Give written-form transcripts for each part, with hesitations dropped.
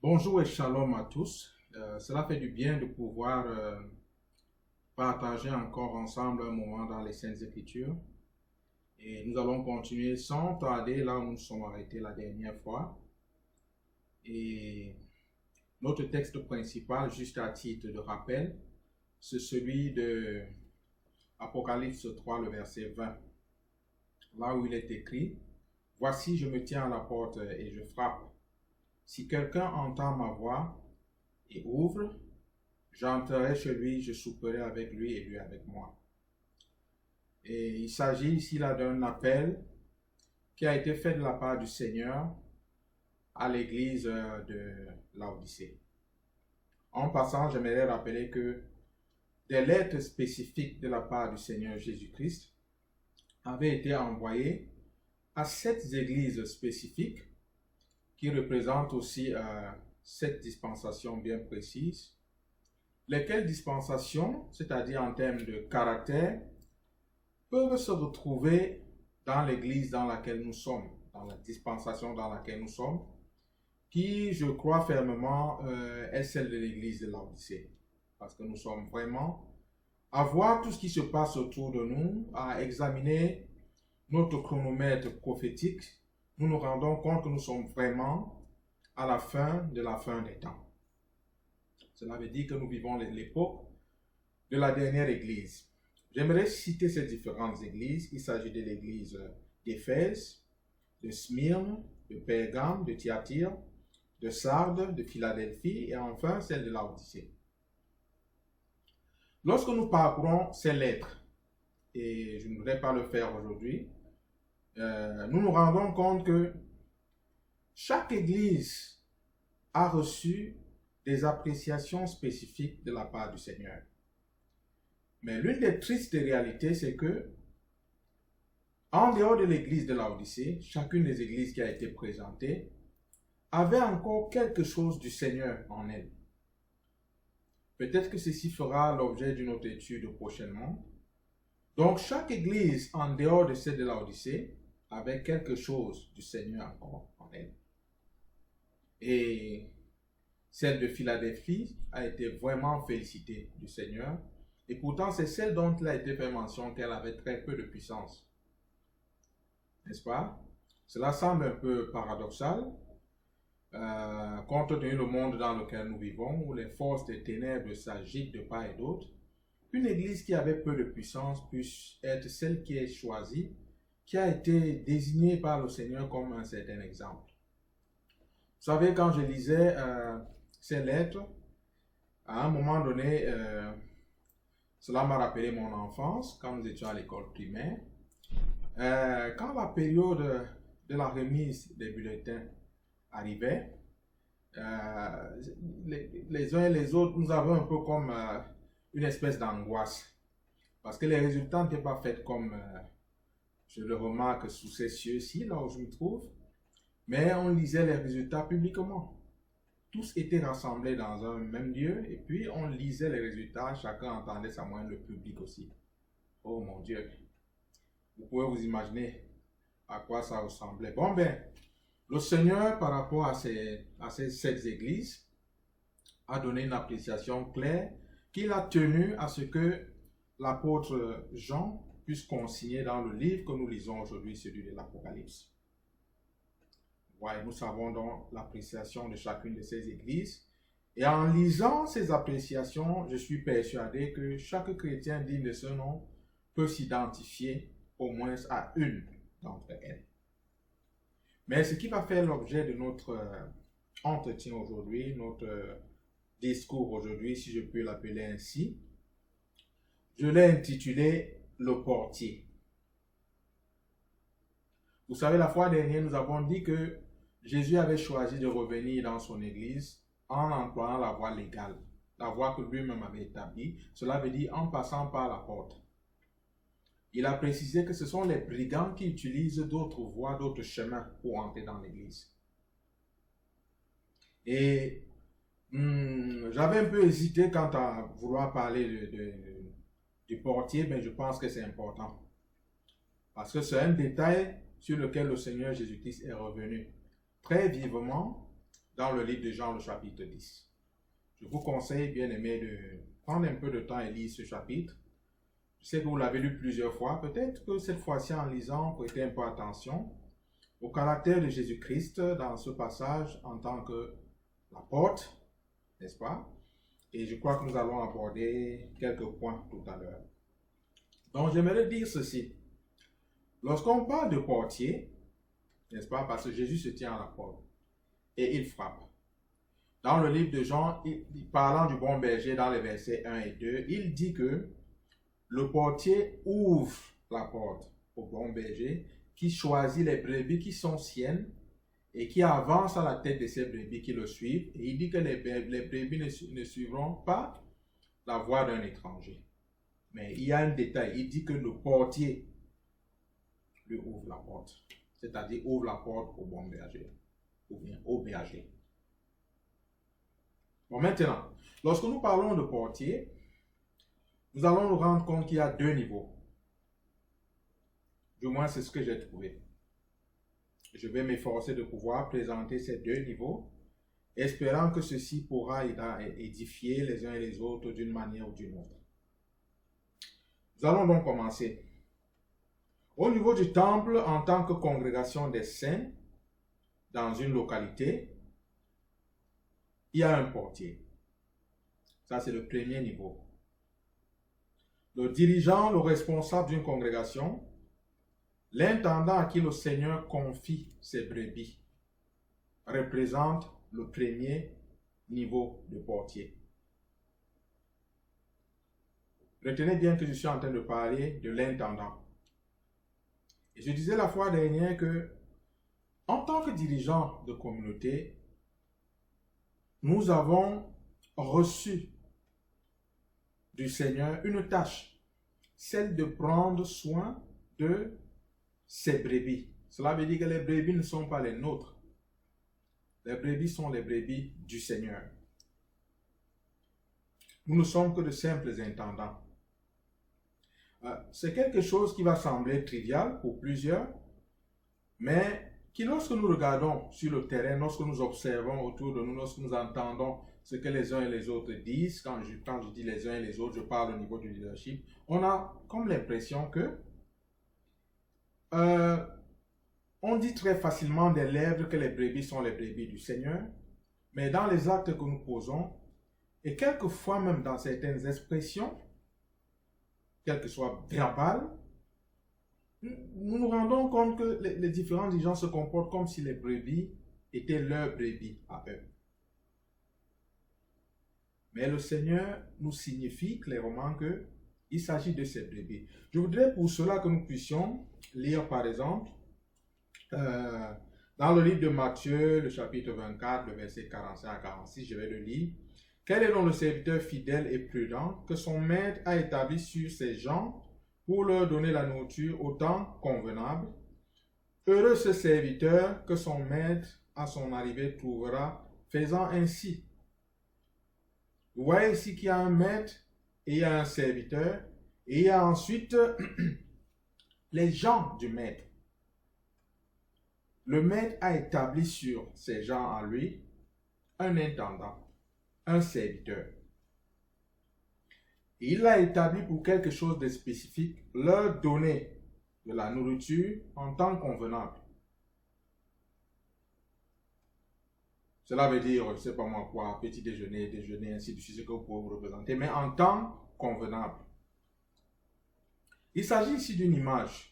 Bonjour et shalom à tous. Cela fait du bien de pouvoir partager encore ensemble un moment dans les Saintes Écritures. Et nous allons continuer sans tarder là où nous sommes arrêtés la dernière fois. Et notre texte principal, juste à titre de rappel, c'est celui de Apocalypse 3, le verset 20. Là où il est écrit, « Voici, je me tiens à la porte et je frappe. Si quelqu'un entend ma voix et ouvre, j'entrerai chez lui, je souperai avec lui et lui avec moi. » Et il s'agit ici là d'un appel qui a été fait de la part du Seigneur à l'église de Laodicée. En passant, j'aimerais rappeler que des lettres spécifiques de la part du Seigneur Jésus-Christ avaient été envoyées à 7 églises spécifiques qui représentent aussi 7 dispensations bien précises, lesquelles dispensations, c'est-à-dire en termes de caractère, peuvent se retrouver dans l'église dans laquelle nous sommes, dans la dispensation dans laquelle nous sommes, qui, je crois fermement, est celle de l'église de Laodicée. Parce que nous sommes vraiment à voir tout ce qui se passe autour de nous, à examiner notre chronomètre prophétique, nous nous rendons compte que nous sommes vraiment à la fin des temps. Cela veut dire que nous vivons l'époque de la dernière église. J'aimerais citer ces différentes églises. Il s'agit de l'église d'Éphèse, de Smyrne, de Pergame, de Thyatire, de Sardes, de Philadelphie et enfin celle de Laodicée. Lorsque nous parcourons ces lettres, et je ne voudrais pas le faire aujourd'hui, nous nous rendons compte que chaque église a reçu des appréciations spécifiques de la part du Seigneur. Mais l'une des tristes réalités, c'est que, en dehors de l'église de Laodicée, chacune des églises qui a été présentée avait encore quelque chose du Seigneur en elle. Peut-être que ceci fera l'objet d'une autre étude prochainement. Donc, chaque église, en dehors de celle de Laodicée, avait quelque chose du Seigneur encore en elle. Et celle de Philadelphie a été vraiment félicitée du Seigneur. Et pourtant, c'est celle dont il a été fait mention qu'elle avait très peu de puissance. N'est-ce pas? Cela semble un peu paradoxal, compte tenu du monde dans lequel nous vivons, où les forces des ténèbres s'agitent de part et d'autre. Une église qui avait peu de puissance puisse être celle qui est choisie, qui a été désignée par le Seigneur comme un certain exemple. Vous savez, quand je lisais ces lettres, à un moment donné, cela m'a rappelé mon enfance, quand nous étions à l'école primaire. Quand la période de la remise des bulletins arrivait, les uns et les autres, nous avons un peu comme une espèce d'angoisse. Parce que les résultats n'étaient pas faits comme je le remarque sous ces cieux-ci, là où je me trouve. Mais on lisait les résultats publiquement. Tous étaient rassemblés dans un même lieu et puis on lisait les résultats, chacun entendait sa moyenne, le public aussi. Oh mon Dieu! Vous pouvez vous imaginer à quoi ça ressemblait. Bon ben, le Seigneur par rapport à ces 7 églises a donné une appréciation claire qu'il a tenu à ce que l'apôtre Jean puisse consigner dans le livre que nous lisons aujourd'hui, celui de l'Apocalypse. Ouais, nous savons donc l'appréciation de chacune de ces églises. Et en lisant ces appréciations, je suis persuadé que chaque chrétien digne de ce nom peut s'identifier au moins à une d'entre elles. Mais ce qui va faire l'objet de notre entretien aujourd'hui, notre discours aujourd'hui, si je peux l'appeler ainsi, je l'ai intitulé « Le portier ». Vous savez, la fois dernière, nous avons dit que Jésus avait choisi de revenir dans son église en employant la voie légale, la voie que lui-même avait établie. Cela veut dire en passant par la porte. Il a précisé que ce sont les brigands qui utilisent d'autres voies, d'autres chemins pour entrer dans l'église. Et j'avais un peu hésité quant à vouloir parler du portier, mais je pense que c'est important. Parce que c'est un détail sur lequel le Seigneur Jésus-Christ est revenu très vivement dans le livre de Jean, le chapitre 10. Je vous conseille, bien aimé, de prendre un peu de temps et lire ce chapitre. Je sais que vous l'avez lu plusieurs fois. Peut-être que cette fois-ci, en lisant, prêtez un peu attention au caractère de Jésus-Christ dans ce passage en tant que la porte, n'est-ce pas? Et je crois que nous allons aborder quelques points tout à l'heure. Donc, j'aimerais dire ceci. Lorsqu'on parle de portier, n'est-ce pas? Parce que Jésus se tient à la porte et il frappe. Dans le livre de Jean, parlant du bon berger dans les versets 1 et 2, il dit que le portier ouvre la porte au bon berger qui choisit les brebis qui sont siennes et qui avance à la tête de ces brebis qui le suivent. Et il dit que les brebis ne suivront pas la voie d'un étranger. Mais il y a un détail. Il dit que le portier lui ouvre la porte. C'est-à-dire ouvre la porte au bon berger. Ou bien au berger. Bon, maintenant, lorsque nous parlons de portier, nous allons nous rendre compte qu'il y a deux niveaux. Du moins, c'est ce que j'ai trouvé. Je vais m'efforcer de pouvoir présenter ces deux niveaux, espérant que ceci pourra édifier les uns et les autres d'une manière ou d'une autre. Nous allons donc commencer. Au niveau du temple, en tant que congrégation des saints, dans une localité, il y a un portier. Ça, c'est le premier niveau. Le dirigeant, le responsable d'une congrégation, l'intendant à qui le Seigneur confie ses brebis, représente le premier niveau de portier. Retenez bien que je suis en train de parler de l'intendant. Et je disais la fois dernière que, en tant que dirigeant de communauté, nous avons reçu du Seigneur une tâche, celle de prendre soin de ses brebis. Cela veut dire que les brebis ne sont pas les nôtres. Les brebis sont les brebis du Seigneur. Nous ne sommes que de simples intendants. C'est quelque chose qui va sembler trivial pour plusieurs, mais qui, lorsque nous regardons sur le terrain, lorsque nous observons autour de nous, lorsque nous entendons ce que les uns et les autres disent, quand je dis les uns et les autres, je parle au niveau du leadership, on a comme l'impression que on dit très facilement des lèvres que les brebis sont les brebis du Seigneur, mais dans les actes que nous posons, et quelquefois même dans certaines expressions, quelles que soient verbales, nous nous rendons compte que les différents dirigeants se comportent comme si les brebis étaient leurs brebis à eux. Mais le Seigneur nous signifie clairement qu'il s'agit de ces brebis. Je voudrais pour cela que nous puissions lire par exemple dans le livre de Matthieu, le chapitre 24, le verset 45 à 46, je vais le lire. Quel est donc le serviteur fidèle et prudent que son maître a établi sur ses gens pour leur donner la nourriture au temps convenable? Heureux ce serviteur que son maître à son arrivée trouvera faisant ainsi. Vous voyez ici qu'il y a un maître et il y a un serviteur et il y a ensuite les gens du maître. Le maître a établi sur ses gens à lui un intendant, un serviteur. Il l'a établi pour quelque chose de spécifique, leur donner de la nourriture en temps convenable. Cela veut dire, je ne sais pas moi quoi, petit déjeuner, déjeuner, ainsi de suite, ce que vous pouvez vous représenter, mais en temps convenable. Il s'agit ici d'une image.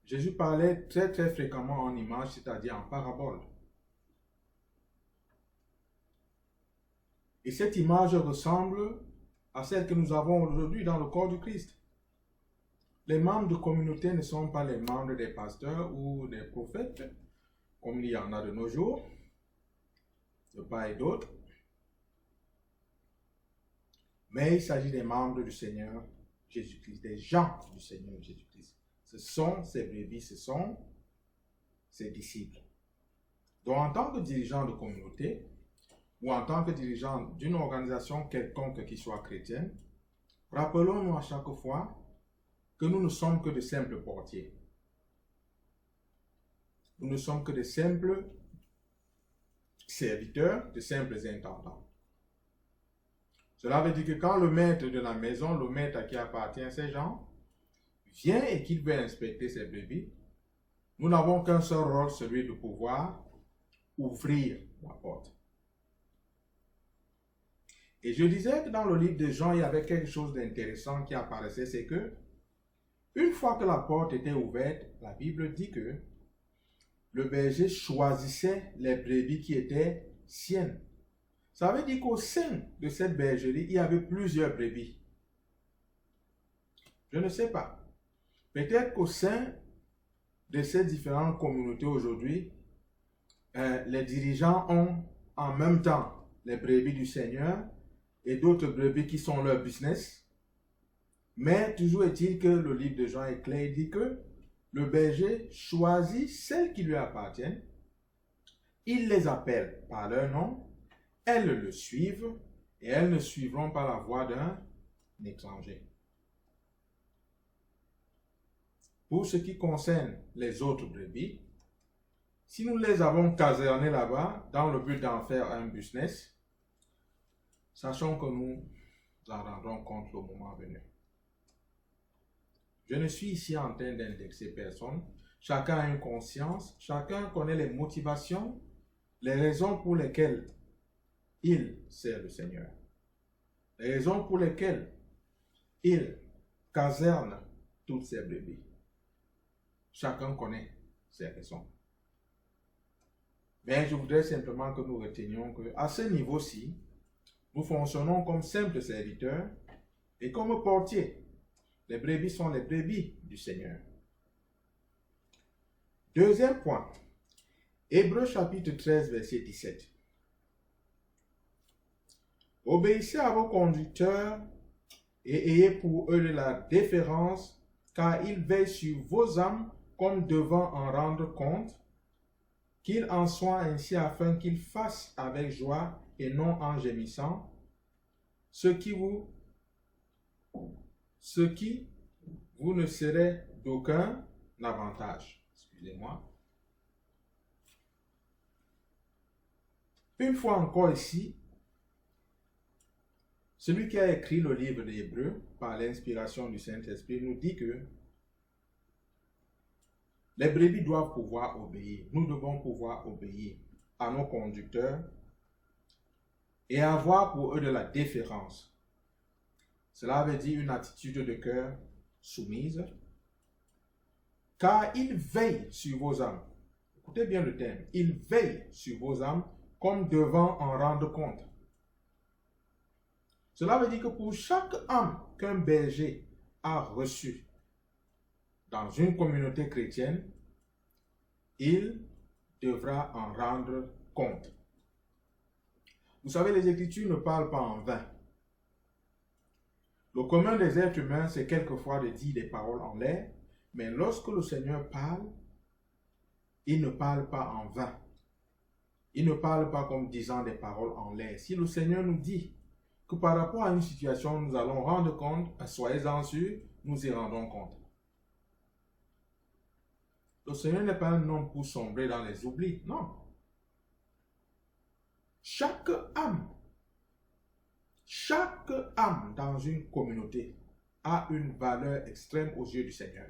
Jésus parlait très très fréquemment en image, c'est-à-dire en parabole. Et cette image ressemble à celle que nous avons aujourd'hui dans le corps du Christ. Les membres de communauté ne sont pas les membres des pasteurs ou des prophètes, comme il y en a de nos jours, de part et d'autre. Mais il s'agit des membres du Seigneur Jésus-Christ, des gens du Seigneur Jésus-Christ. Ce sont ses brebis, ce sont ses disciples. Donc en tant que dirigeant de communauté, ou en tant que dirigeant d'une organisation quelconque qui soit chrétienne, rappelons-nous à chaque fois que nous ne sommes que de simples portiers. Nous ne sommes que de simples serviteurs, de simples intendants. Cela veut dire que quand le maître de la maison, le maître à qui appartient ces gens, vient et qu'il veut inspecter ses brebis, nous n'avons qu'un seul rôle, celui de pouvoir ouvrir la porte. Et je disais que dans le livre de Jean, il y avait quelque chose d'intéressant qui apparaissait, c'est que une fois que la porte était ouverte, la Bible dit que le berger choisissait les brebis qui étaient siennes. Ça veut dire qu'au sein de cette bergerie, il y avait plusieurs brebis. Je ne sais pas. Peut-être qu'au sein de ces différentes communautés aujourd'hui, les dirigeants ont en même temps les brebis du Seigneur et d'autres brebis qui sont leur business. Mais toujours est-il que le livre de Jean est clair, il dit que le berger choisit celles qui lui appartiennent, il les appelle par leur nom, elles le suivent et elles ne suivront pas la voie d'un étranger. Pour ce qui concerne les autres brebis, si nous les avons casernées là-bas dans le but d'en faire un business, sachons que nous en rendrons compte le moment venu. Je ne suis ici en train d'indexer personne. Chacun a une conscience, chacun connaît les motivations, les raisons pour lesquelles il sert le Seigneur. Les raisons pour lesquelles il caserne toutes ses brebis. Chacun connaît ses raisons. Mais je voudrais simplement que nous retenions qu'à ce niveau-ci, nous fonctionnons comme simples serviteurs et comme portiers. Les brebis sont les brebis du Seigneur. Deuxième point, Hébreux chapitre 13, verset 17. Obéissez à vos conducteurs et ayez pour eux de la déférence, car ils veillent sur vos âmes comme devant en rendre compte, qu'il en soit ainsi afin qu'ils fassent avec joie et non en gémissant, ce qui vous ne serait d'aucun avantage. Excusez-moi. Une fois encore ici, celui qui a écrit le livre des Hébreux par l'inspiration du Saint-Esprit nous dit que les brebis doivent pouvoir obéir. Nous devons pouvoir obéir à nos conducteurs et avoir pour eux de la déférence. Cela veut dire une attitude de cœur soumise, car ils veillent sur vos âmes. Écoutez bien le terme. Ils veillent sur vos âmes comme devant en rendre compte. Cela veut dire que pour chaque âme qu'un berger a reçue dans une communauté chrétienne, il devra en rendre compte. Vous savez, les Écritures ne parlent pas en vain. Le commun des êtres humains, c'est quelquefois de dire des paroles en l'air, mais lorsque le Seigneur parle, il ne parle pas en vain. Il ne parle pas comme disant des paroles en l'air. Si le Seigneur nous dit que par rapport à une situation, nous allons rendre compte, soyez-en sûrs, nous y rendrons compte. Le Seigneur n'est pas un homme pour sombrer dans les oublis, non. Chaque âme dans une communauté a une valeur extrême aux yeux du Seigneur.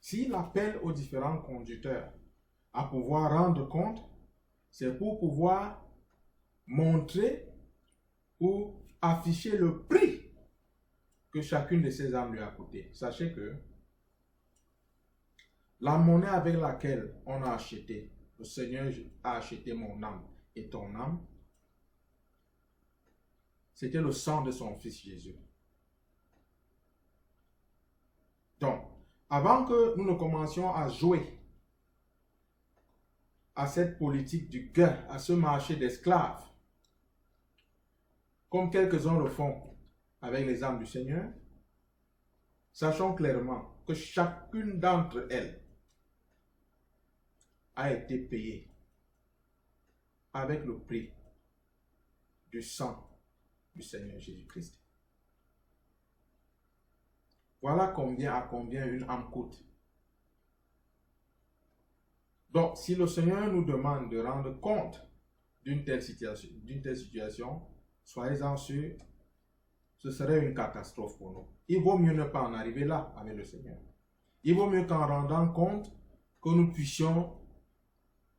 S'il appelle aux différents conducteurs à pouvoir rendre compte, c'est pour pouvoir montrer ou afficher le prix que chacune de ces âmes lui a coûté. Sachez que la monnaie avec laquelle on a acheté, le Seigneur a acheté mon âme et ton âme, c'était le sang de son Fils Jésus. Donc, avant que nous ne commencions à jouer à cette politique du gain, à ce marché d'esclaves, comme quelques-uns le font avec les âmes du Seigneur, sachons clairement que chacune d'entre elles a été payée avec le prix du sang du Seigneur Jésus-Christ. Voilà à combien une âme coûte. Donc, si le Seigneur nous demande de rendre compte d'une telle situation, soyez-en sûrs, ce serait une catastrophe pour nous. Il vaut mieux ne pas en arriver là avec le Seigneur. Il vaut mieux qu'en rendant compte, que nous puissions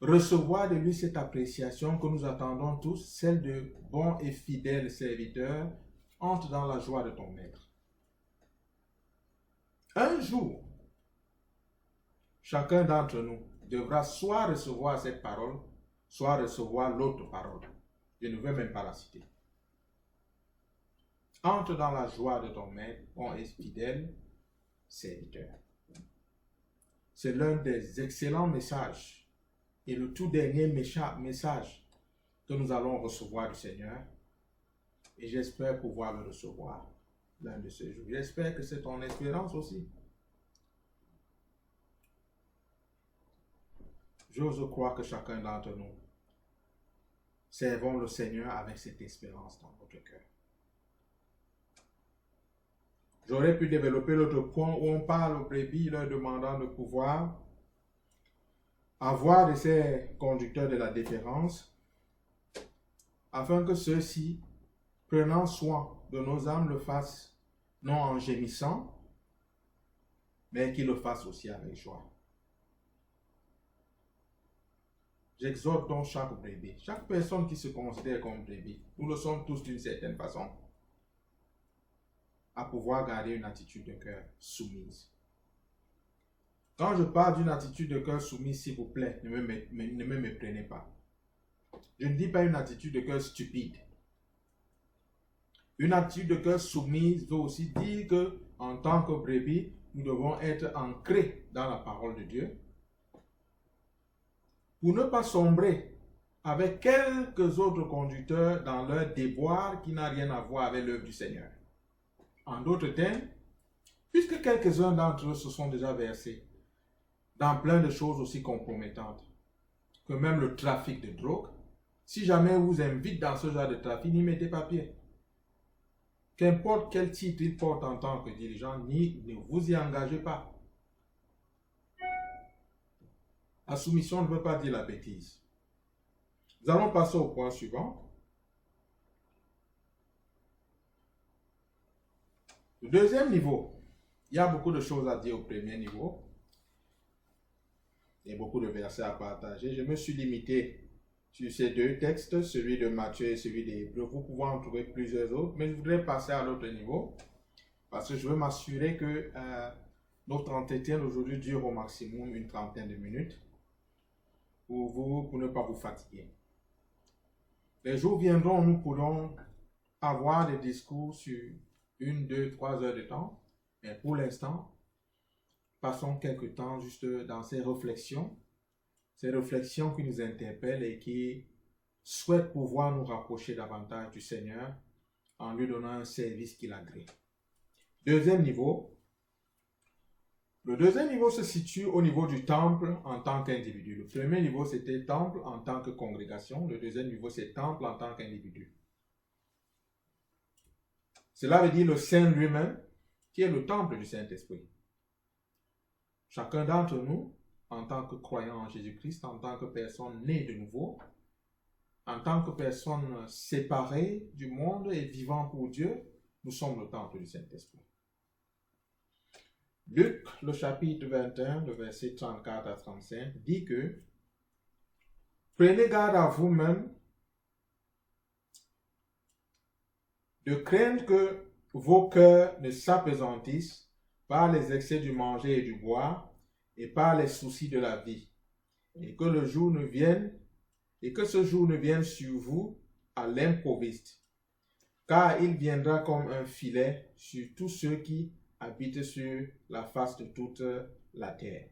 recevoir de lui cette appréciation que nous attendons tous, celle de bons et fidèles serviteurs. Entre dans la joie de ton maître. Un jour, chacun d'entre nous devra soit recevoir cette parole, soit recevoir l'autre parole. Je ne veux même pas la citer. Entre dans la joie de ton maître, bon et fidèle serviteur. C'est l'un des excellents messages et le tout dernier message que nous allons recevoir du Seigneur. Et j'espère pouvoir le recevoir l'un de ces jours. J'espère que c'est ton espérance aussi. J'ose croire que chacun d'entre nous servons le Seigneur avec cette espérance dans notre cœur. J'aurais pu développer l'autre point où on parle aux brebis leur demandant de pouvoir avoir de ces conducteurs de la déférence afin que ceux-ci, prenant soin de nos âmes, le fassent non en gémissant, mais qu'ils le fassent aussi avec joie. J'exhorte donc chaque brebis, chaque personne qui se considère comme brebis, nous le sommes tous d'une certaine façon, à pouvoir garder une attitude de cœur soumise. Quand je parle d'une attitude de cœur soumise, s'il vous plaît, ne me méprenez pas. Je ne dis pas une attitude de cœur stupide. Une attitude de cœur soumise veut aussi dire que, en tant que brebis, nous devons être ancrés dans la parole de Dieu pour ne pas sombrer avec quelques autres conducteurs dans leur déboire qui n'a rien à voir avec l'œuvre du Seigneur. En d'autres termes, puisque quelques-uns d'entre eux se sont déjà versés dans plein de choses aussi compromettantes que même le trafic de drogue, si jamais on vous invite dans ce genre de trafic, n'y mettez pas pied. Qu'importe quel titre il porte en tant que dirigeant, ne vous y engagez pas. La soumission ne veut pas dire la bêtise. Nous allons passer au point suivant. Le deuxième niveau, il y a beaucoup de choses à dire au premier niveau. Il y a beaucoup de versets à partager. Je me suis limité sur ces deux textes, celui de Matthieu et celui des Hébreux. Vous pouvez en trouver plusieurs autres, mais je voudrais passer à l'autre niveau parce que je veux m'assurer que notre entretien d'aujourd'hui dure au maximum une trentaine de minutes pour ne pas vous fatiguer. Les jours viendront où nous pourrons avoir des discours sur 1, 2, 3 heures de temps, mais pour l'instant, passons quelques temps juste dans ces réflexions qui nous interpellent et qui souhaitent pouvoir nous rapprocher davantage du Seigneur en lui donnant un service qu'il agrée. Deuxième niveau. Le deuxième niveau se situe au niveau du temple en tant qu'individu. Le premier niveau, c'était temple en tant que congrégation. Le deuxième niveau, c'est temple en tant qu'individu. Cela veut dire le Saint lui-même, qui est le temple du Saint-Esprit. Chacun d'entre nous, en tant que croyant en Jésus-Christ, en tant que personne née de nouveau, en tant que personne séparée du monde et vivant pour Dieu, nous sommes le temple du Saint-Esprit. Luc, le chapitre 21, le verset 34 à 35, dit que « Prenez garde à vous-même de craindre que vos cœurs ne s'appesantissent par les excès du manger et du boire et par les soucis de la vie, et que ce jour ne vienne sur vous à l'improviste, car il viendra comme un filet sur tous ceux qui habitent sur la face de toute la terre. »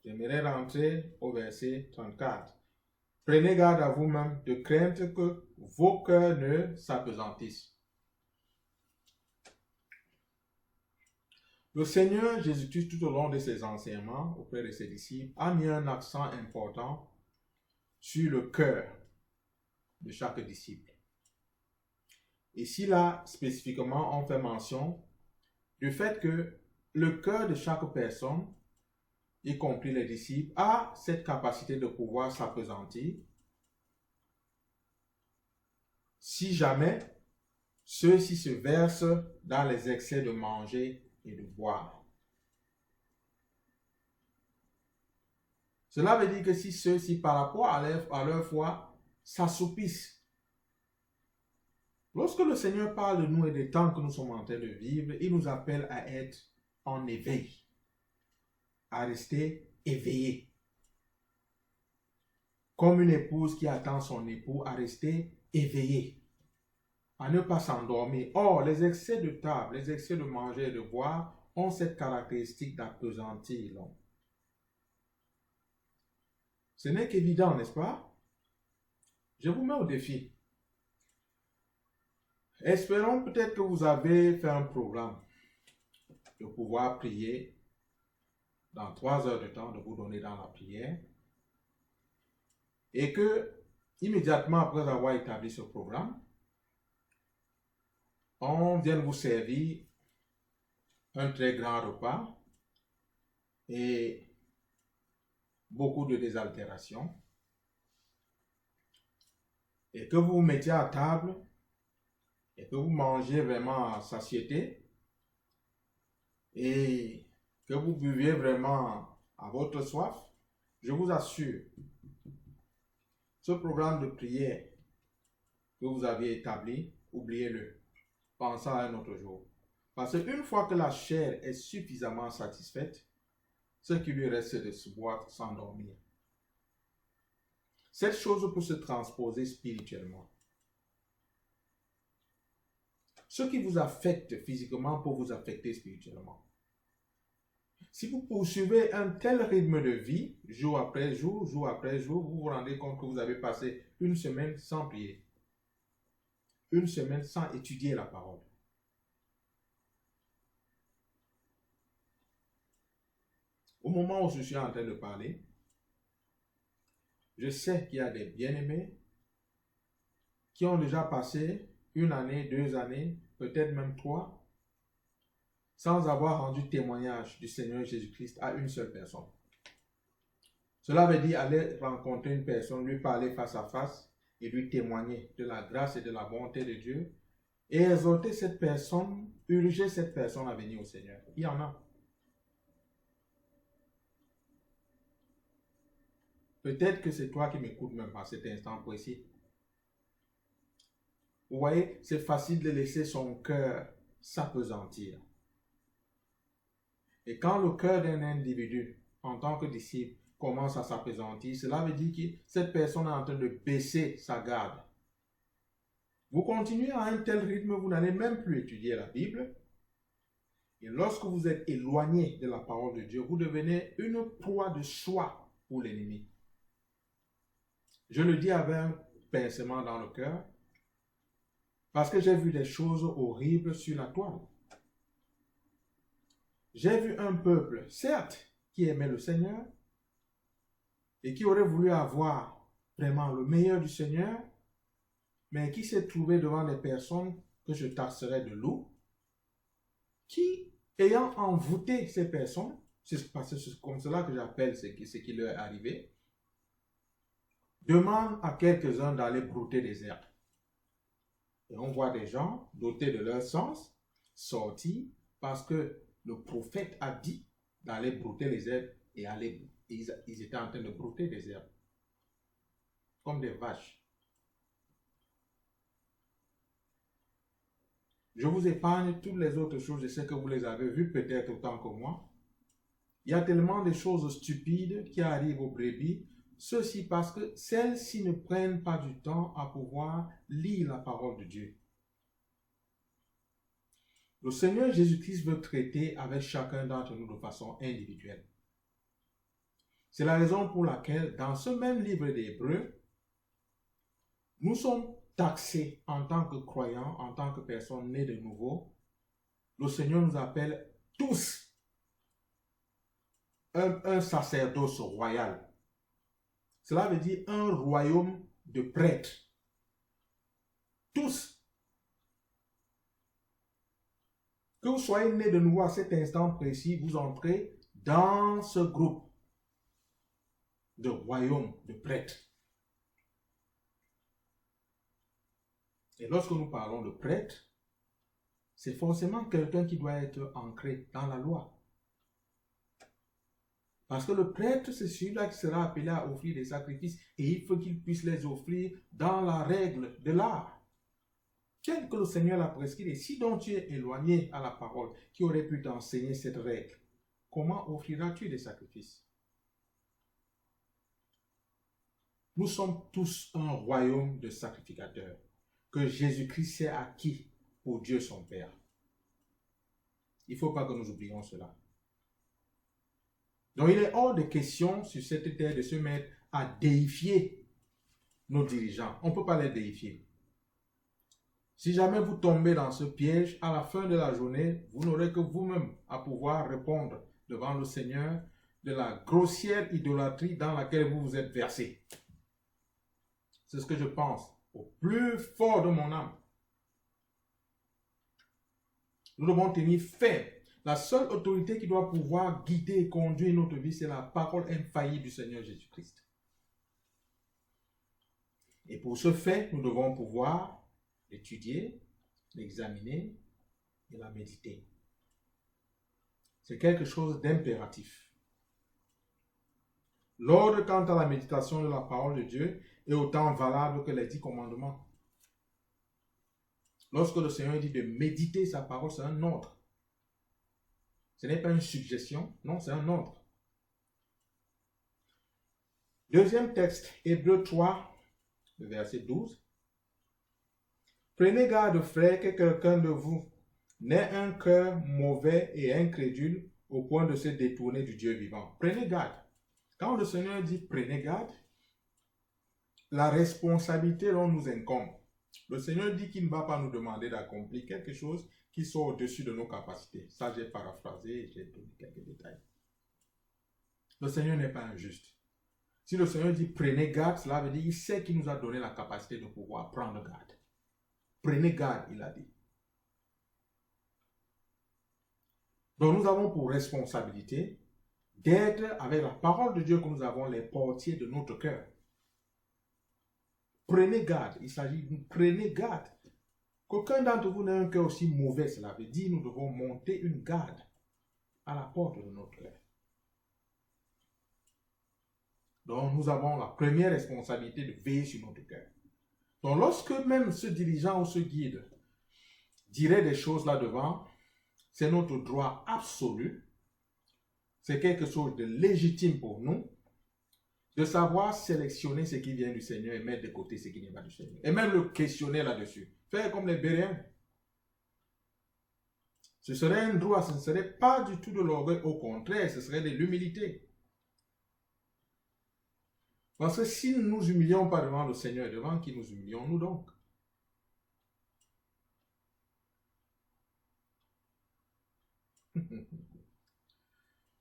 J'aimerais rentrer au verset 34. Prenez garde à vous-même de craindre que vos cœurs ne s'appesantissent. Le Seigneur Jésus-Christ, tout au long de ses enseignements auprès de ses disciples, a mis un accent important sur le cœur de chaque disciple. Ici, là, spécifiquement, on fait mention du fait que le cœur de chaque personne y compris les disciples, a cette capacité de pouvoir s'appesantir si jamais ceux-ci se versent dans les excès de manger et de boire. Cela veut dire que si ceux-ci, par rapport à leur foi, s'assoupissent. Lorsque le Seigneur parle de nous et des temps que nous sommes en train de vivre, il nous appelle à être en éveil, à rester éveillé. Comme une épouse qui attend son époux, à rester éveillé, à ne pas s'endormir. Or, les excès de table, les excès de manger et de boire ont cette caractéristique d'appesantir l'homme. Ce n'est qu'évident, n'est-ce pas? Je vous mets au défi. Espérons peut-être que vous avez fait un programme de pouvoir prier dans 3 heures de temps, de vous donner dans la prière. Et que, immédiatement après avoir établi ce programme, on vient vous servir un très grand repas et beaucoup de désaltération. Et que vous vous mettiez à table et que vous mangez vraiment à satiété et que vous buviez vraiment à votre soif, je vous assure, ce programme de prière que vous aviez établi, oubliez-le. Pensez à un autre jour. Parce qu'une fois que la chair est suffisamment satisfaite, ce qui lui reste, c'est de se boire, s'endormir. Cette chose peut se transposer spirituellement. Ce qui vous affecte physiquement peut vous affecter spirituellement. Si vous poursuivez un tel rythme de vie, jour après jour, jour après jour, vous vous rendez compte que vous avez passé une semaine sans prier. Une semaine sans étudier la parole. Au moment où je suis en train de parler, je sais qu'il y a des bien-aimés qui ont déjà passé 1 année, 2 années, peut-être même 3, sans avoir rendu témoignage du Seigneur Jésus-Christ à une seule personne. Cela veut dire aller rencontrer une personne, lui parler face à face et lui témoigner de la grâce et de la bonté de Dieu et exhorter cette personne, urger cette personne à venir au Seigneur. Il y en a. Peut-être que c'est toi qui m'écoutes même à cet instant précis. Vous voyez, c'est facile de laisser son cœur s'appesantir. Et quand le cœur d'un individu, en tant que disciple, commence à s'appesantir, cela veut dire que cette personne est en train de baisser sa garde. Vous continuez à un tel rythme, vous n'allez même plus étudier la Bible. Et lorsque vous êtes éloigné de la parole de Dieu, vous devenez une proie de choix pour l'ennemi. Je le dis avec un pincement dans le cœur, parce que j'ai vu des choses horribles sur la toile. J'ai vu un peuple, certes, qui aimait le Seigneur et qui aurait voulu avoir vraiment le meilleur du Seigneur, mais qui s'est trouvé devant des personnes que je taxerais de loups, qui, ayant envoûté ces personnes, c'est comme cela que j'appelle ce qui leur est arrivé, demande à quelques-uns d'aller brouter des herbes. Et on voit des gens dotés de leur sens sortir parce que le prophète a dit d'aller brouter les herbes et ils étaient en train de brouter des herbes comme des vaches. Je vous épargne toutes les autres choses, je sais que vous les avez vues peut-être autant que moi. Il y a tellement de choses stupides qui arrivent aux brebis, ceci parce que celles-ci ne prennent pas du temps à pouvoir lire la parole de Dieu. Le Seigneur Jésus-Christ veut traiter avec chacun d'entre nous de façon individuelle. C'est la raison pour laquelle, dans ce même livre d'Hébreux, nous sommes taxés en tant que croyants, en tant que personnes nées de nouveau. Le Seigneur nous appelle tous un sacerdoce royal. Cela veut dire un royaume de prêtres. Tous. Que vous soyez nés de nouveau à cet instant précis, vous entrez dans ce groupe de royaume de prêtres. Et lorsque nous parlons de prêtre, c'est forcément quelqu'un qui doit être ancré dans la loi. Parce que le prêtre, c'est celui-là qui sera appelé à offrir des sacrifices et il faut qu'il puisse les offrir dans la règle de l'art, tel que le Seigneur l'a prescrit. Et si donc tu es éloigné à la parole qui aurait pu t'enseigner cette règle, comment offriras-tu des sacrifices? Nous sommes tous un royaume de sacrificateurs que Jésus-Christ s'est acquis pour Dieu son Père. Il ne faut pas que nous oublions cela. Donc il est hors de question sur cette terre de se mettre à déifier nos dirigeants. On ne peut pas les déifier. Si jamais vous tombez dans ce piège, à la fin de la journée, vous n'aurez que vous-même à pouvoir répondre devant le Seigneur de la grossière idolâtrie dans laquelle vous vous êtes versé. C'est ce que je pense au plus fort de mon âme. Nous devons tenir ferme. La seule autorité qui doit pouvoir guider et conduire notre vie, c'est la parole infaillible du Seigneur Jésus-Christ. Et pour ce fait, nous devons pouvoir l'étudier, l'examiner et la méditer. C'est quelque chose d'impératif. L'ordre quant à la méditation de la parole de Dieu est autant valable que les 10 commandements. Lorsque le Seigneur dit de méditer sa parole, c'est un ordre. Ce n'est pas une suggestion, non, c'est un ordre. Deuxième texte, Hébreux 3, le verset 12. Prenez garde, frères, que quelqu'un de vous n'ait un cœur mauvais et incrédule au point de se détourner du Dieu vivant. Prenez garde. Quand le Seigneur dit prenez garde, la responsabilité dont nous incombe. Le Seigneur dit qu'il ne va pas nous demander d'accomplir quelque chose qui soit au-dessus de nos capacités. Ça, j'ai paraphrasé et j'ai donné quelques détails. Le Seigneur n'est pas injuste. Si le Seigneur dit prenez garde, cela veut dire qu'il sait qu'il nous a donné la capacité de pouvoir prendre garde. Prenez garde, il a dit. Donc nous avons pour responsabilité d'être, avec la parole de Dieu que nous avons, les portiers de notre cœur. Prenez garde, il s'agit de prenez garde. Qu'aucun d'entre vous n'ait un cœur aussi mauvais, cela veut dire nous devons monter une garde à la porte de notre cœur. Donc nous avons la première responsabilité de veiller sur notre cœur. Donc lorsque même ce dirigeant ou ce guide dirait des choses là-devant, c'est notre droit absolu, c'est quelque chose de légitime pour nous, de savoir sélectionner ce qui vient du Seigneur et mettre de côté ce qui n'est pas du Seigneur. Et même le questionner là-dessus. Faire comme les Béréens. Ce serait un droit, ce ne serait pas du tout de l'orgueil, au contraire, ce serait de l'humilité. Parce que si nous ne nous humilions pas devant le Seigneur, devant qui nous humilions-nous donc?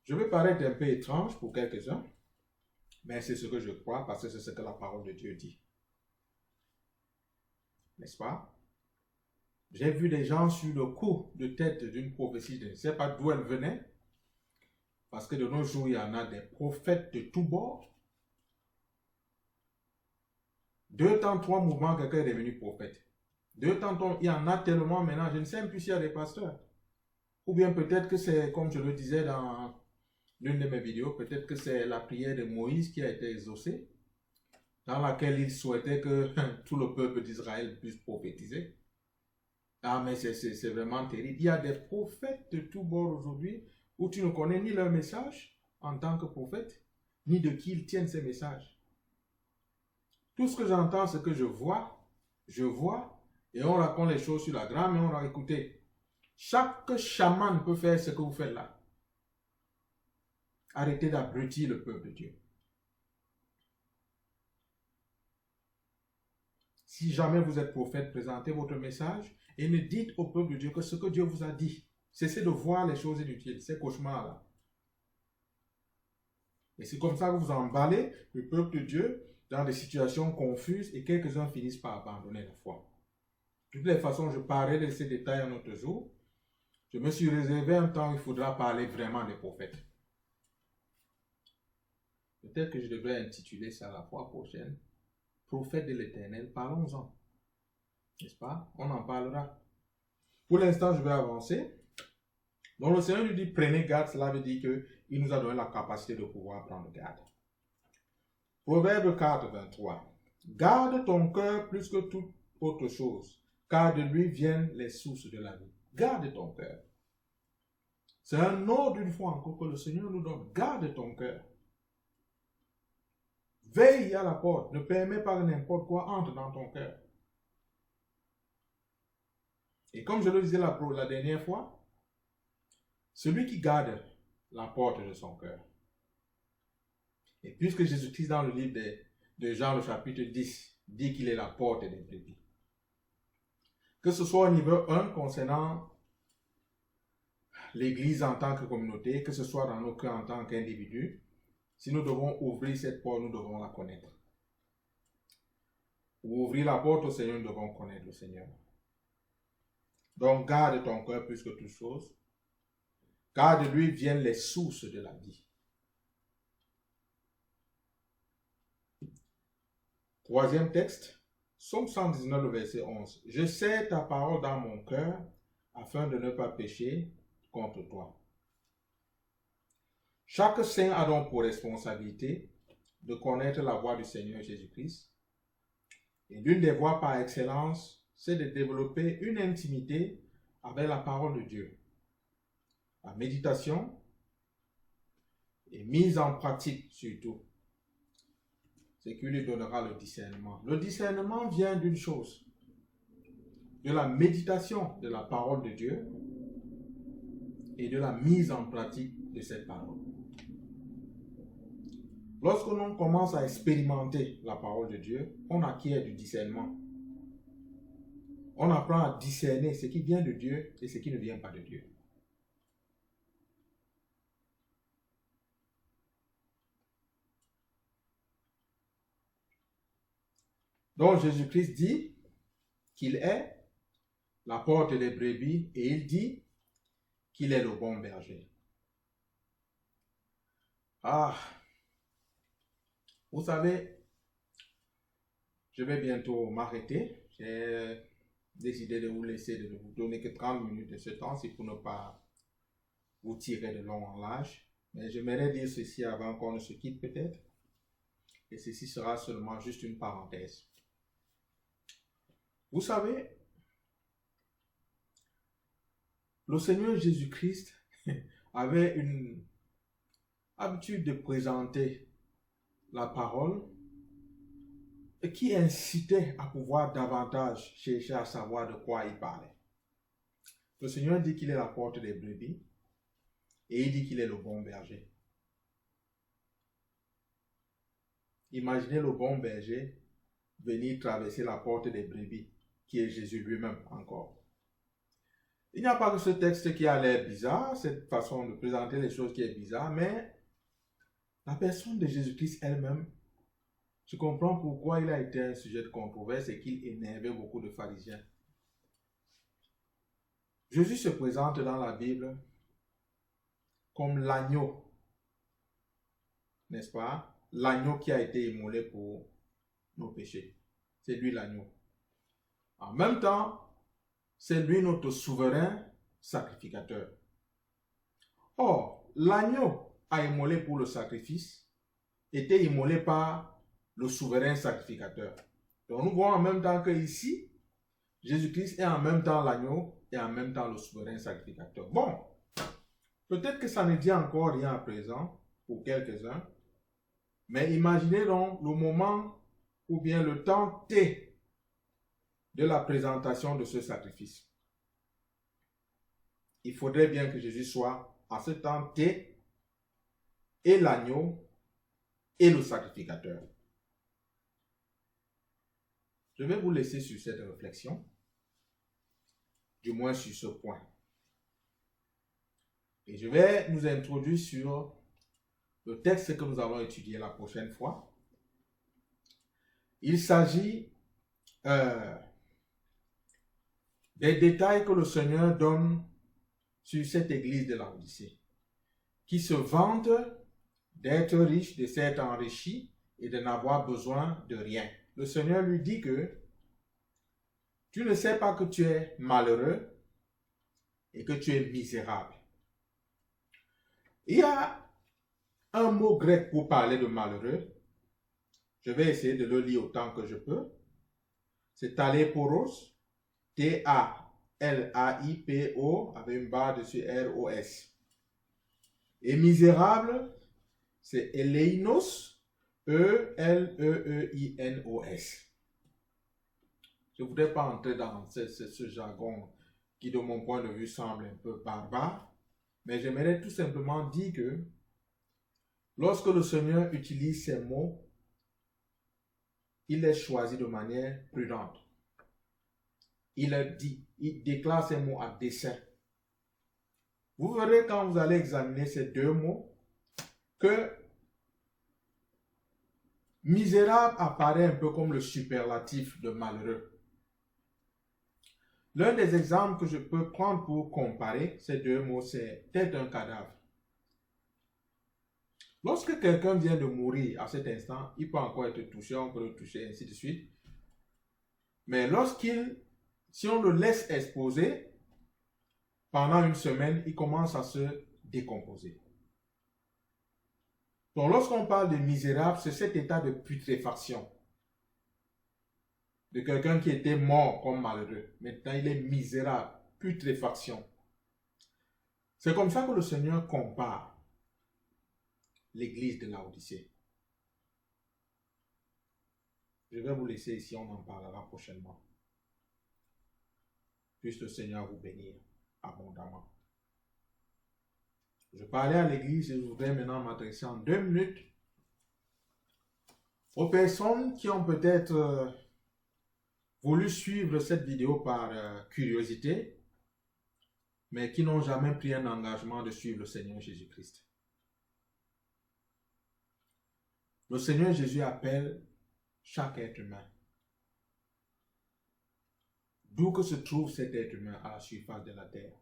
Je vais paraître un peu étrange pour quelques-uns, mais c'est ce que je crois parce que c'est ce que la parole de Dieu dit. N'est-ce pas? J'ai vu des gens sur le coup de tête d'une prophétie, je ne sais pas d'où elle venait, parce que de nos jours, il y en a des prophètes de tous bords. 2 temps, 3 mouvements, quelqu'un est devenu prophète. 2 temps, il y en a tellement maintenant, je ne sais même plus s'il y a des pasteurs. Ou bien peut-être que c'est, comme je le disais dans l'une de mes vidéos, peut-être que c'est la prière de Moïse qui a été exaucée, dans laquelle il souhaitait que tout le peuple d'Israël puisse prophétiser. Ah, mais c'est vraiment terrible. Il y a des prophètes de tous bords aujourd'hui où tu ne connais ni leur message en tant que prophète, ni de qui ils tiennent ces messages. Tout ce que j'entends, c'est que je vois, et on raconte les choses sur la grame et on va écouter. Chaque chaman peut faire ce que vous faites là. Arrêtez d'abrutir le peuple de Dieu. Si jamais vous êtes prophète, présentez votre message et ne dites au peuple de Dieu que ce que Dieu vous a dit. Cessez de voir les choses inutiles, ces cauchemars-là. Et c'est comme ça que vous emballez le peuple de Dieu dans des situations confuses et quelques-uns finissent par abandonner la foi. De toutes les façons, je parlerai de ces détails un autre jour. Je me suis réservé un temps où il faudra parler vraiment des prophètes. Peut-être que je devrais intituler ça la fois prochaine. Prophète de l'Éternel, parlons-en. N'est-ce pas? On en parlera. Pour l'instant, je vais avancer. Donc le Seigneur nous dit, prenez garde, cela veut dire qu'il nous a donné la capacité de pouvoir prendre garde. Proverbe 4, 23. Garde ton cœur plus que toute autre chose, car de lui viennent les sources de la vie. Garde ton cœur. C'est un ordre une fois encore que le Seigneur nous donne. Garde ton cœur. Veille à la porte. Ne permets pas que n'importe quoi entre dans ton cœur. Et comme je le disais la dernière fois, celui qui garde la porte de son cœur. Et puisque Jésus-Christ dans le livre de Jean, le chapitre 10, dit qu'il est la porte des brebis. Que ce soit au niveau 1 concernant l'Église en tant que communauté, que ce soit dans nos cœurs en tant qu'individus, si nous devons ouvrir cette porte, nous devons la connaître. Pour ouvrir la porte au Seigneur, nous devons connaître le Seigneur. Donc, garde ton cœur plus que toute chose, car de lui viennent les sources de la vie. Troisième texte, Psaume 119, verset 11. Je sais ta parole dans mon cœur, afin de ne pas pécher contre toi. Chaque saint a donc pour responsabilité de connaître la voie du Seigneur Jésus-Christ. Et l'une des voies par excellence, c'est de développer une intimité avec la parole de Dieu. La méditation et mise en pratique surtout. C'est qui lui donnera le discernement. Le discernement vient d'une chose, de la méditation de la parole de Dieu et de la mise en pratique de cette parole. Lorsque l'on commence à expérimenter la parole de Dieu, on acquiert du discernement. On apprend à discerner ce qui vient de Dieu et ce qui ne vient pas de Dieu. Donc Jésus-Christ dit qu'il est la porte des brebis et il dit qu'il est le bon berger. Vous savez, je vais bientôt m'arrêter. J'ai décidé de vous laisser, de vous donner que 30 minutes de ce temps, c'est pour ne pas vous tirer de long en large. Mais j'aimerais dire ceci avant qu'on ne se quitte peut-être. Et ceci sera seulement juste une parenthèse. Vous savez, le Seigneur Jésus-Christ avait une habitude de présenter la parole et qui incitait à pouvoir davantage chercher à savoir de quoi il parlait. Le Seigneur dit qu'il est la porte des brebis et il dit qu'il est le bon berger. Imaginez le bon berger venir traverser la porte des brebis, qui est Jésus lui-même encore. Il n'y a pas que ce texte qui a l'air bizarre, cette façon de présenter les choses qui est bizarre, mais la personne de Jésus-Christ elle-même, je comprends pourquoi il a été un sujet de controverse et qu'il énervait beaucoup de pharisiens. Jésus se présente dans la Bible comme l'agneau, n'est-ce pas? L'agneau qui a été immolé pour nos péchés. C'est lui l'agneau. En même temps, c'est lui notre souverain sacrificateur. Or, l'agneau à immoler pour le sacrifice était immolé par le souverain sacrificateur. Donc nous voyons en même temps que ici, Jésus-Christ est en même temps l'agneau et en même temps le souverain sacrificateur. Bon, peut-être que ça ne dit encore rien à présent pour quelques-uns, mais imaginez donc le moment ou bien le temps T de la présentation de ce sacrifice. Il faudrait bien que Jésus soit à ce temps T et l'agneau et le sacrificateur. Je vais vous laisser sur cette réflexion, du moins sur ce point. Et je vais nous introduire sur le texte que nous allons étudier la prochaine fois. Il s'agit des détails que le Seigneur donne sur cette église de Laodicée, qui se vante d'être riche, de s'être enrichi et de n'avoir besoin de rien. Le Seigneur lui dit que tu ne sais pas que tu es malheureux et que tu es misérable. Il y a un mot grec pour parler de malheureux. Je vais essayer de le lire autant que je peux. C'est taleporos, T-A-L-A-I-P-O, avec une barre dessus R-O-S. Et misérable, c'est eleinos, E-L-E-E-I-N-O-S. Je ne voudrais pas entrer dans ce jargon qui, de mon point de vue, semble un peu barbare, mais j'aimerais tout simplement dire que lorsque le Seigneur utilise ces mots, il les choisit de manière prudente. Il déclare ces mots à dessein. Vous verrez quand vous allez examiner ces deux mots que misérable apparaît un peu comme le superlatif de malheureux. L'un des exemples que je peux prendre pour comparer ces deux mots, c'est tel un cadavre. Lorsque quelqu'un vient de mourir à cet instant, il peut encore être touché, on peut le toucher, ainsi de suite. Mais si on le laisse exposer, pendant une semaine, il commence à se décomposer. Donc, lorsqu'on parle de misérable, c'est cet état de putréfaction de quelqu'un qui était mort comme malheureux. Maintenant, il est misérable, putréfaction. C'est comme ça que le Seigneur compare l'église de Laodicée. Je vais vous laisser ici, on en parlera prochainement. Puisse le Seigneur vous bénir abondamment. Je parlais à l'église et je voudrais maintenant m'adresser en 2 minutes aux personnes qui ont peut-être voulu suivre cette vidéo par curiosité, mais qui n'ont jamais pris un engagement de suivre le Seigneur Jésus-Christ. Le Seigneur Jésus appelle chaque être humain, d'où que se trouve cet être humain à la surface de la terre,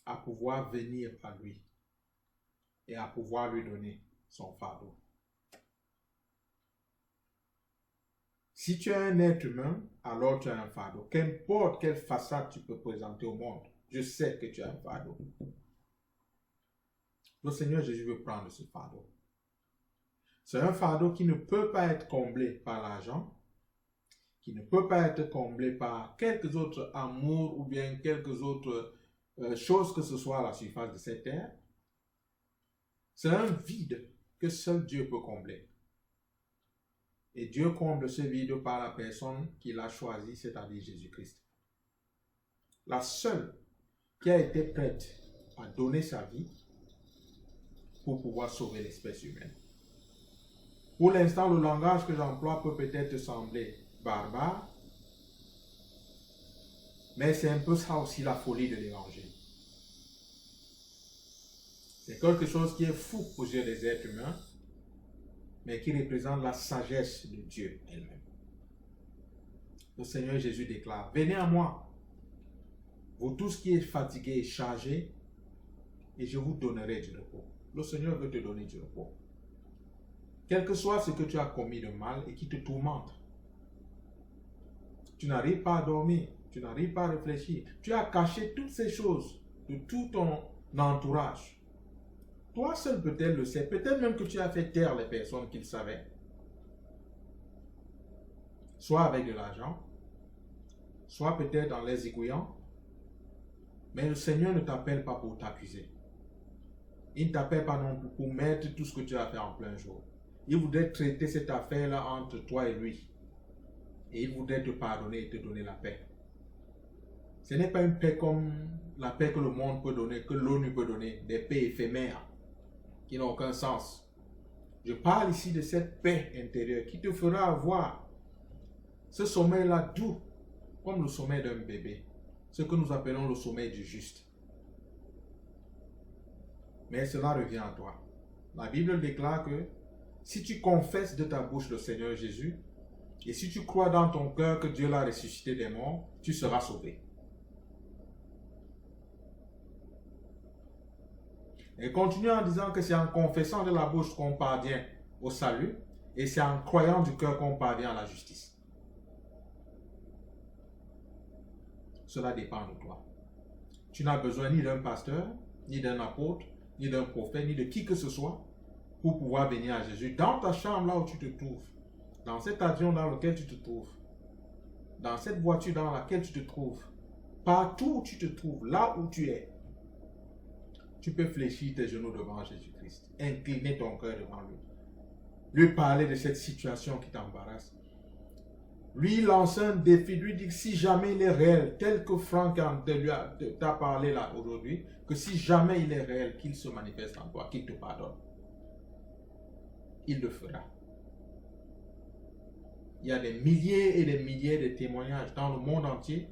à pouvoir venir à lui et à pouvoir lui donner son fardeau. Si tu es un être humain, alors tu as un fardeau. Qu'importe quelle façade tu peux présenter au monde, je sais que tu as un fardeau. Le Seigneur Jésus veut prendre ce fardeau. C'est un fardeau qui ne peut pas être comblé par l'argent, qui ne peut pas être comblé par quelques autres amours ou bien quelques autres choses que ce soit à la surface de cette terre. C'est un vide que seul Dieu peut combler. Et Dieu comble ce vide par la personne qu'il a choisie, c'est-à-dire Jésus-Christ. La seule qui a été prête à donner sa vie pour pouvoir sauver l'espèce humaine. Pour l'instant, le langage que j'emploie peut peut-être sembler barbare, mais c'est un peu ça aussi la folie de l'évangile. C'est quelque chose qui est fou aux yeux des êtres humains, mais qui représente la sagesse de Dieu elle-même. Le Seigneur Jésus déclare, « Venez à moi, vous tous qui êtes fatigués et chargés, et je vous donnerai du repos. » Le Seigneur veut te donner du repos. Quel que soit ce que tu as commis de mal et qui te tourmente, tu n'arrives pas à dormir, tu n'arrives pas à réfléchir, tu as caché toutes ces choses de tout ton entourage. Toi seul peut-être le sais, peut-être même que tu as fait taire les personnes qui le savaient. Soit avec de l'argent, soit peut-être en les aiguillant. Mais le Seigneur ne t'appelle pas pour t'accuser. Il ne t'appelle pas non plus pour mettre tout ce que tu as fait en plein jour. Il voudrait traiter cette affaire-là entre toi et lui. Et il voudrait te pardonner et te donner la paix. Ce n'est pas une paix comme la paix que le monde peut donner, que l'ONU peut donner, des paix éphémères qui n'ont aucun sens. Je parle ici de cette paix intérieure qui te fera avoir ce sommeil-là doux, comme le sommeil d'un bébé, ce que nous appelons le sommeil du juste. Mais cela revient à toi. La Bible déclare que si tu confesses de ta bouche le Seigneur Jésus, et si tu crois dans ton cœur que Dieu l'a ressuscité des morts, tu seras sauvé. Et continue en disant que c'est en confessant de la bouche qu'on parvient au salut et c'est en croyant du cœur qu'on parvient à la justice. Cela dépend de toi. Tu n'as besoin ni d'un pasteur, ni d'un apôtre, ni d'un prophète, ni de qui que ce soit pour pouvoir venir à Jésus. Dans ta chambre, là où tu te trouves, dans cet avion dans lequel tu te trouves, dans cette voiture dans laquelle tu te trouves, partout où tu te trouves, là où tu es, tu peux fléchir tes genoux devant Jésus-Christ, incliner ton cœur devant lui, lui parler de cette situation qui t'embarrasse, lui lancer un défi, lui dire que si jamais il est réel, tel que Franck t'a parlé là aujourd'hui, que si jamais il est réel, qu'il se manifeste en toi, qu'il te pardonne. Il le fera. Il y a des milliers et des milliers de témoignages dans le monde entier,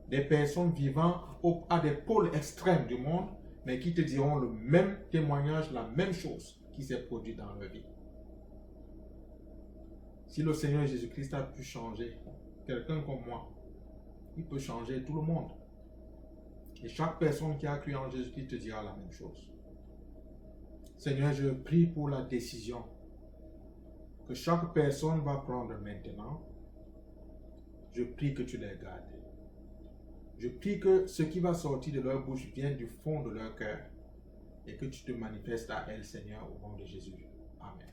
des personnes vivant à des pôles extrêmes du monde, mais qui te diront le même témoignage, la même chose qui s'est produite dans leur vie. Si le Seigneur Jésus-Christ a pu changer quelqu'un comme moi, il peut changer tout le monde. Et chaque personne qui a cru en Jésus-Christ te dira la même chose. Seigneur, je prie pour la décision que chaque personne va prendre maintenant. Je prie que tu les gardes. Je prie que ce qui va sortir de leur bouche vienne du fond de leur cœur et que tu te manifestes à elles, Seigneur, au nom de Jésus. Amen.